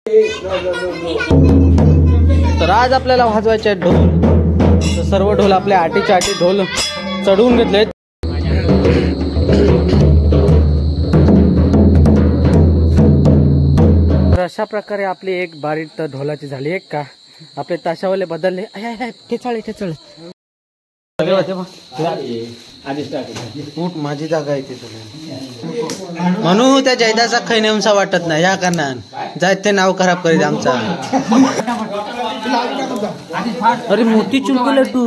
तर आज आपल्याला वाजवायचे आहेत ढोल. तर सर्व ढोल आपल्या आटीच्या आटी ढोल चढवून घेतलेत. तर अशा प्रकारे आपली एक बारी तर ढोलाची झाली एक का. आपले ताशावाले बदलले. ठेचाळे उठ माझी जागा आहे ते म्हणून त्या जयदाचा खैनेमसा वाटत नाही या कारणान जाय ते नाव खराब करीत आमचा. अरे मोती चुलके लड्डू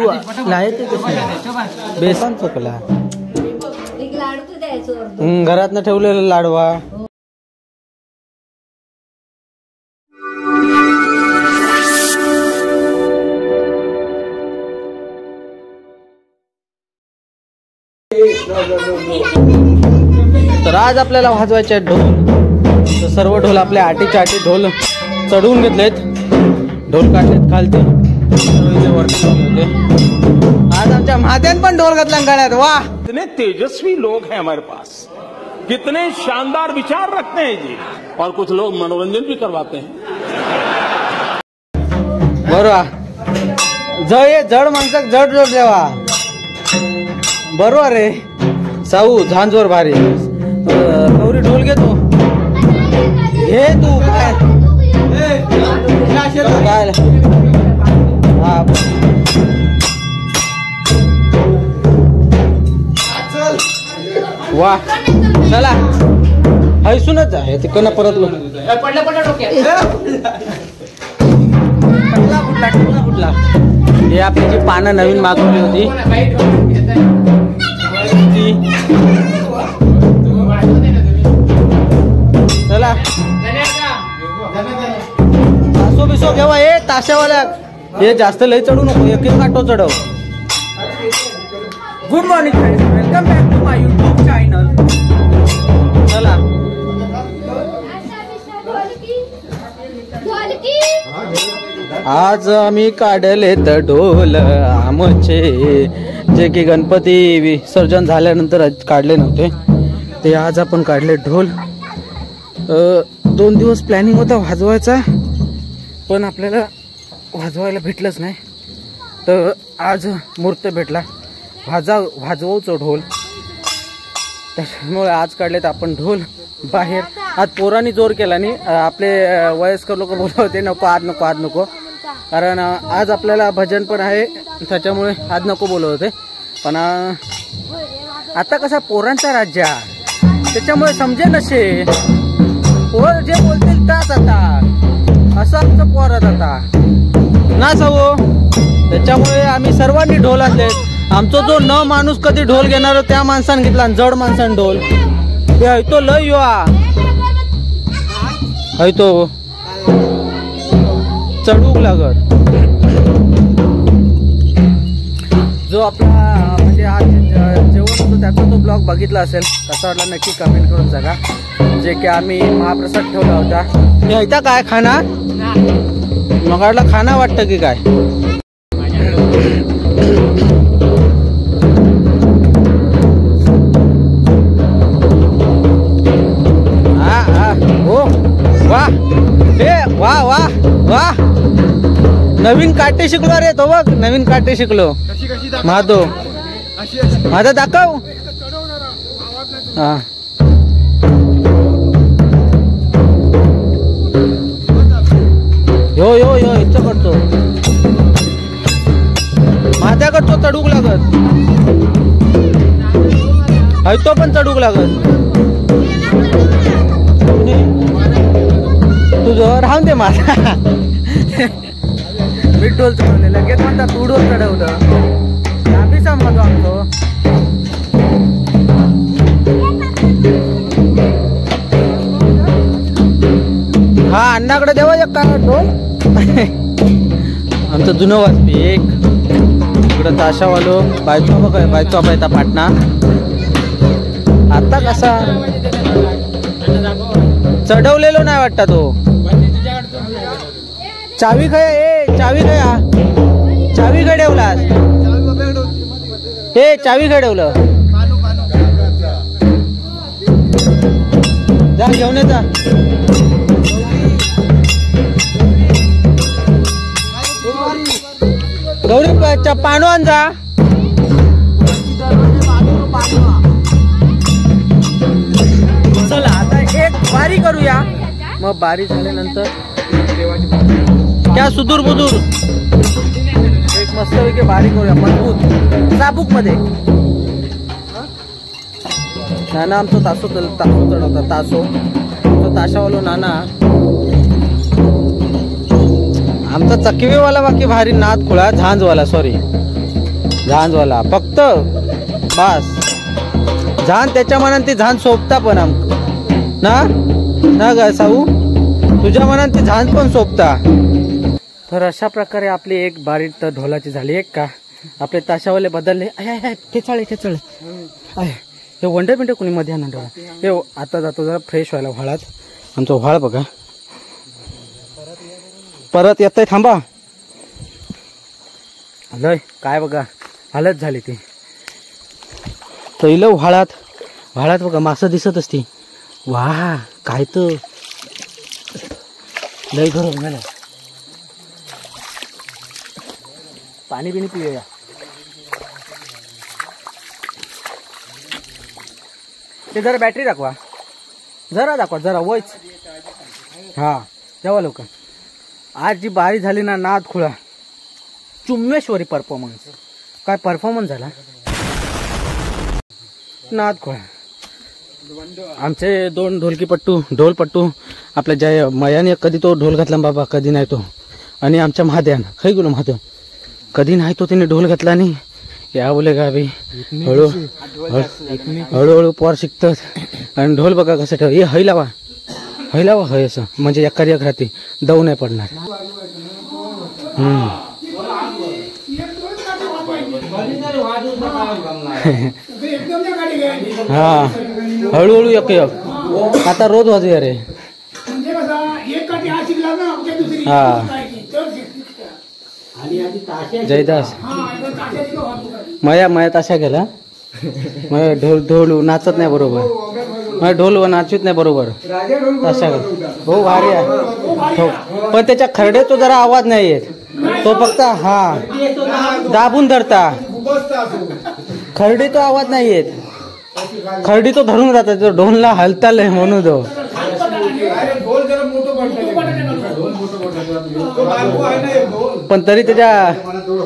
लाय ते बेसन चुकला घरात न ठेवलेलं लाडवा. तर आज आपल्याला वाजवायचे आहेत ढोल. तर सर्व ढोल आपल्या आटीच्या आटी ढोल चढवून घेतलेत. ढोल काढलेत खालते होते. आज आमच्या महात्यान पण ढोल घातला गळ्यात. वाह कितने तेजस्वी लोग हैं हमारे पास, कितने शानदार विचार रखते हैं जी. और कुछ लोग मनोरंजन भी करवाते हैं. बरोबर जड माणसाक जड जोड देवा. बरोबर रे साऊ झांजवर भारी. गौरी ढोल घेतो हे तू काय वा चला हैसूनच आहे तिकडनं परतलो. कुठला हे आपली जी पानं नवीन मागवली होती चला तासो बिसो घेवा. हे ताशावाल्या हे जास्त लय चढू नको. एक काटो चढव. Good morning friends, welcome back to my YouTube channel. चला आज आम्ही काढले तर ढोल आमचे जे की गणपती विसर्जन झाल्यानंतर काढले नव्हते ते आज आपण काढले ढोल. 2 दिवस प्लॅनिंग होता वाजवायचा पण आपल्याला वाजवायला भेटलंच नाही. तर आज मुहूर्त भेटला वाजवूचो ढोल. त्याच्यामुळे आज काढलेत आपण ढोल बाहेर. आज पोरांनी जोर केला नाही. आपले वयस्कर लोक बोलत होते नको आज नको आज नको, कारण आज आपल्याला भजन पण आहे त्याच्यामुळे आज नको बोलत होते. पण आता कसा पोरांचा राज्य त्याच्यामुळे समजे नसे पोर जे बोलतील त्याच. आता असं आमचं पोरात आता ना सवो. त्याच्यामुळे आम्ही सर्वांनी ढोल आणले. आमचा जो न माणूस कधी ढोल घेणार त्या माणसाने घेतला. जड माणसाने ढोल ते हयतो लय युवा हयतो चढूक लागत. जो आपला म्हणजे आज जेवण होतो त्याचा तो ब्लॉग बघितला असेल कसा वाटला नक्की कमेंट करून सांगा. जे की आम्ही महाप्रसाद ठेवला होता हे होता काय खाना मग वाटला खाना वाटतं की काय. हो वा हे वा वा वा नवीन काटे शिकलो रे. तो बघ नवीन काटे शिकलो. माधव माझा दाखव. हा यो यो यो इथं करतो माझ्याकडतो चढूक लागत. हयतो पण चढूक लागत. तुझं राहून दे माझा. मी ढोल चढवले लगेच म्हणता तू ढोल चढवलं. आम्ही सांगतो आमचं हा अण्णाकडे देवा एक का ढोल. आमचं जुनं वाजपी एक इकडं ताशावालो बायचा बघा बायचा बायता पाटणा. आता कसा चढवलेलो नाही वाटता तो. चावी खया ए चावी खया चावी खडवलास हे चावी खडवलं जा घेऊन ये जा. गौरी पाणू आण जा. चला आता एक बारी करूया. मग बारी झाल्यानंतर त्या सुदूर बुदूर एक मस्तपैकी बारी करूया मजबूत चाबूक मध्ये. नाना आमचं तासो चढवता तासो आमचा ताशावालो नाना आमचा चकिवेवाला बाकी भारी नाद खुळा झांजवाला झांजवाला फक्त बस झांज त्याच्या मनात ती झांज सोबता पण ना ग साऊ तुझ्या मनात ती झांज पण सोबता. तर अशा प्रकारे आपली एक बारी तर ढोलाची झाली एक का आपले ताशावाले बदलले. खेचाळे हे वंडे बिंडे कोणी मध्ये आणून हे आता जातो जरा फ्रेश व्हायला व्हाळात. आमचा व्हाळ बघा परत येतंय थांबा. लय काय बघा हालत झाली ती. पहिलं व्हाळात बघा मासं दिसत असती. वा काय तर लय घर झालं. पाणी बिणी पिऊया. ते जरा बॅटरी दाखवा जरा वयच. हा तेव्हा लोक आज जी बारी झाली ना नाद खुळा चुम्मेश्वरी परफॉर्मन्स. काय परफॉर्मन्स झाला नाद खुळा. आमचे दोन ढोलपट्टू आपल्या जय मयाने कधी तो ढोल घातला बाबा कधी नाही तो. आणि आमच्या महादेवान खै गेलो महादेव कधी नाही तो त्याने ढोल घातला. आणि या बोले का बी हळूहळू पोर शिकतात. आणि ढोल बघा कसं ठेव हे हय लावा हय असं म्हणजे एखादी एक राहते दव नाही पडणार. हा हळूहळू एक आता रोज वाजूया रे. हा जयदास मया ताशा गेला. मग ढोल नाचत नाही बरोबर. मग ढोल नाचत नाही बरोबर ताशा हो भारी आहे. पण त्याच्या खरड्याचा जरा आवाज नाही येत. तो फक्त हा दाबून धरता खरडी तो आवाज नाही येत. खरडी तो धरून राहतात तो ढोलला हलताल म्हणून तो. पण तरी त्याच्या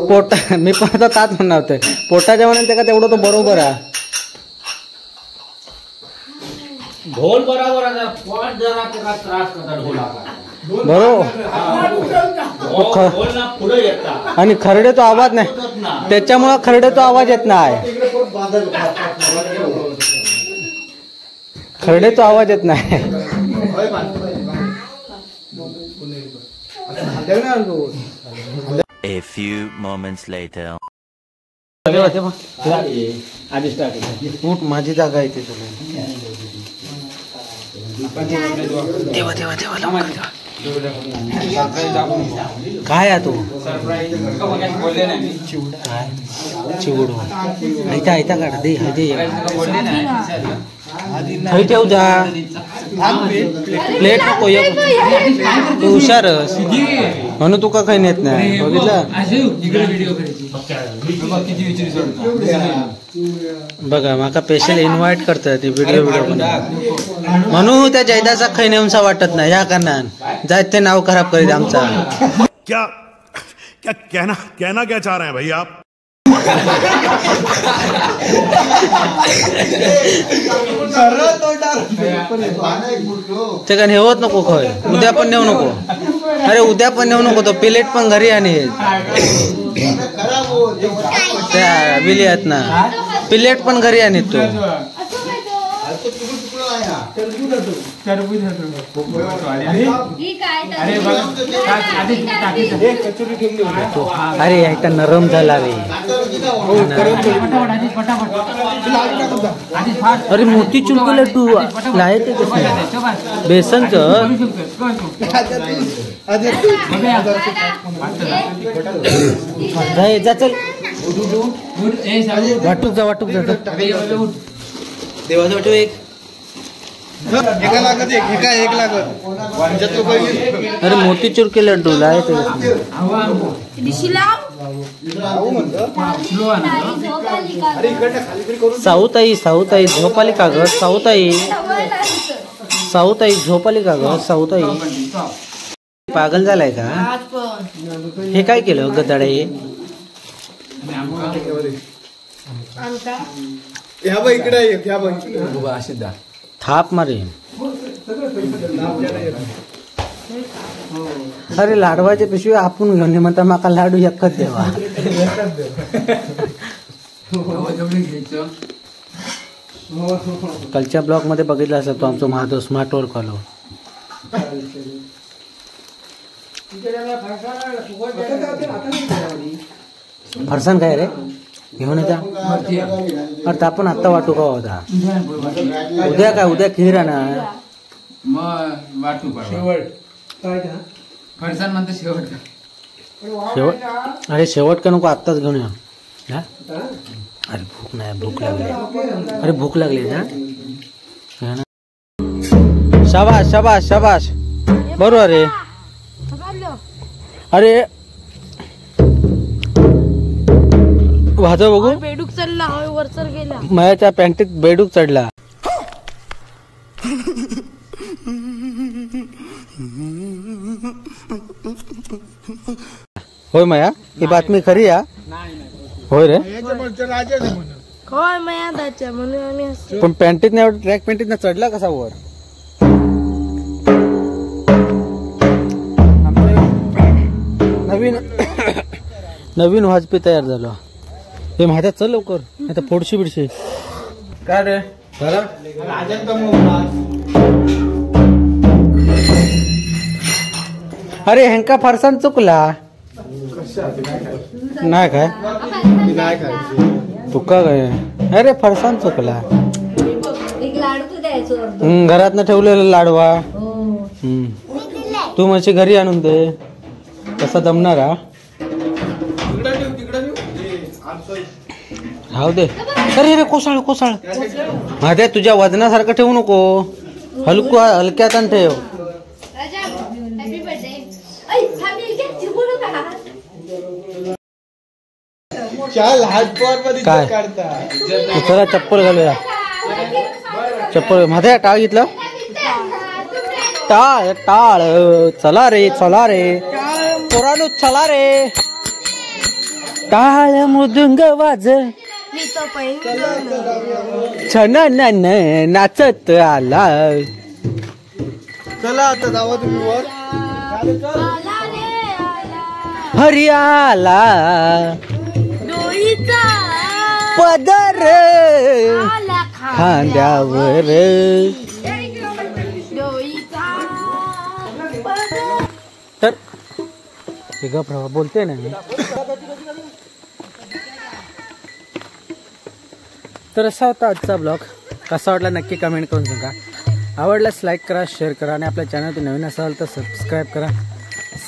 पोटा मी पण आता ताच म्हणणार होते पोटाच्या म्हणून त्याला तेवढं तो बरोबर आहे. ढोल बरोबर बरोबर आणि खरडे तो आवाज नाही त्याच्यामुळे खरडे तो आवाज येत नाही. खरडे तो आवाज येत नाही. A few moments later. उठ माझी जागा आहे ते देवा काय आहे तू चिवडो ऐता काढ दे थंय ठेव जा प्लेट नको तू हुशारच म्हणून तुका काही नेत नाही बघितलं. बघा माका स्पेशल इन्व्हाइट करतात ते व्हिडिओ म्हणून त्या जयदाचा खै नेऊनसा वाटत नाही ह्या कारणान जायत ते नाव खराब करीत आमचा. क्या कहना क्या चाह रहे हैं भाई आप. ते का नेवत नको खय उद्या पण नेऊ नको. अरे उद्या पण नेऊ नको तो प्लेट पण घरी आणि त्या विलियात ना प्लेट पण घरी आणि तो. अरे ऐका नरम झाला रे. अरे मोठी चुलकी लड्डू लायते बेसनच जा चल वाटूक जा देवाचं वाटू एक अरे मोतीचूर के लड्डू लाए थे. साऊताई साऊताई झोपाली का ग साऊताई साऊताई झोपाली का ग साऊताई पागल झालाय का हे काय केलं गदाडे थाप मारे अरे लाडवाचे पिशवी आपण घेऊन म्हणता माका लाडू एकच देवा कालच्या ब्लॉग मध्ये बघितलं असं तो आमचा महादेव स्मार्ट वर्क आलो फरसान काय रे घेऊन येता अरे आपण आत्ता वाटू का होता उद्या काय उद्या खीर आहे ना शेवट अरे शेवट का नको आत्ताच घेऊन या अरे भूक नाही भूक लागली अरे भूक लागली ना शाबाश शाबाश शाबाश बरोबर रे अरे वाजव बघू बेडूक चढला वर चढ गेला माझ्या पॅन्टीत बेडूक चढला होय माया ही बातमी खरी या होय रे काय माया दाच्या म्हणून आम्ही पण पॅन्टीत नाही ट्रॅक पॅन्टीत ना चढला कसा वर नवीन नवीन वाजपी तयार झालो हे माहिती चल लवकर आता फोडशी बिडशी काय रे अरे हेंका फारसान चुकला नाही काय तुका काय अरे फरसान चुकला घरात न ठेवलेला लाडवा तू म्हणजे घरी आणून दे कसा जमणार हा दे अरे रे कोसळ कोसळ माझ्या तुझ्या वजनासारखं ठेवू नको हलक्यात ठेव काय चला चप्पल घालूया चप्पल माझ्या टाळ घेतलं टाळ टाळ चला रे पोरानो चला रे टाळ मृदुंग वाज छन नाचत आला चला आता जावा तुम्ही वर हरियाला पदर खांद्यावर तर प्रभा बोलते ना मी तर असा होता आजचा ब्लॉग कसा वाटला नक्की कमेंट करून सांगा आवडल्यास लाईक करा शेअर करा आणि आपल्या चॅनल नवीन असाल तर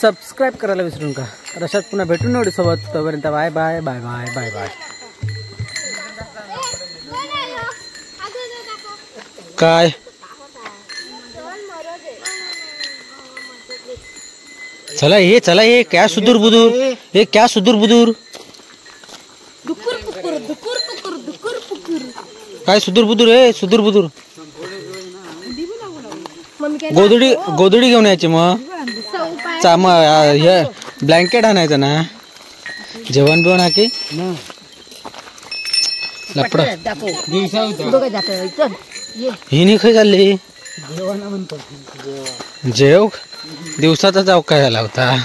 सबस्क्राईब करायला विसरू नका तर अशात पुन्हा भेटून नव्हती सोबत तोपर्यंत bye bye bye bye bye bye काय चला हे क्या सुदूर बुदूर काय सुदूर बुदूर गोदडी घेऊन यायची मग हे ब्लँकेट आणायचं ना जेवण बिवण की लपडा ही नाही खाय चालली जेव दिवसाचा जाऊ काय झाला होता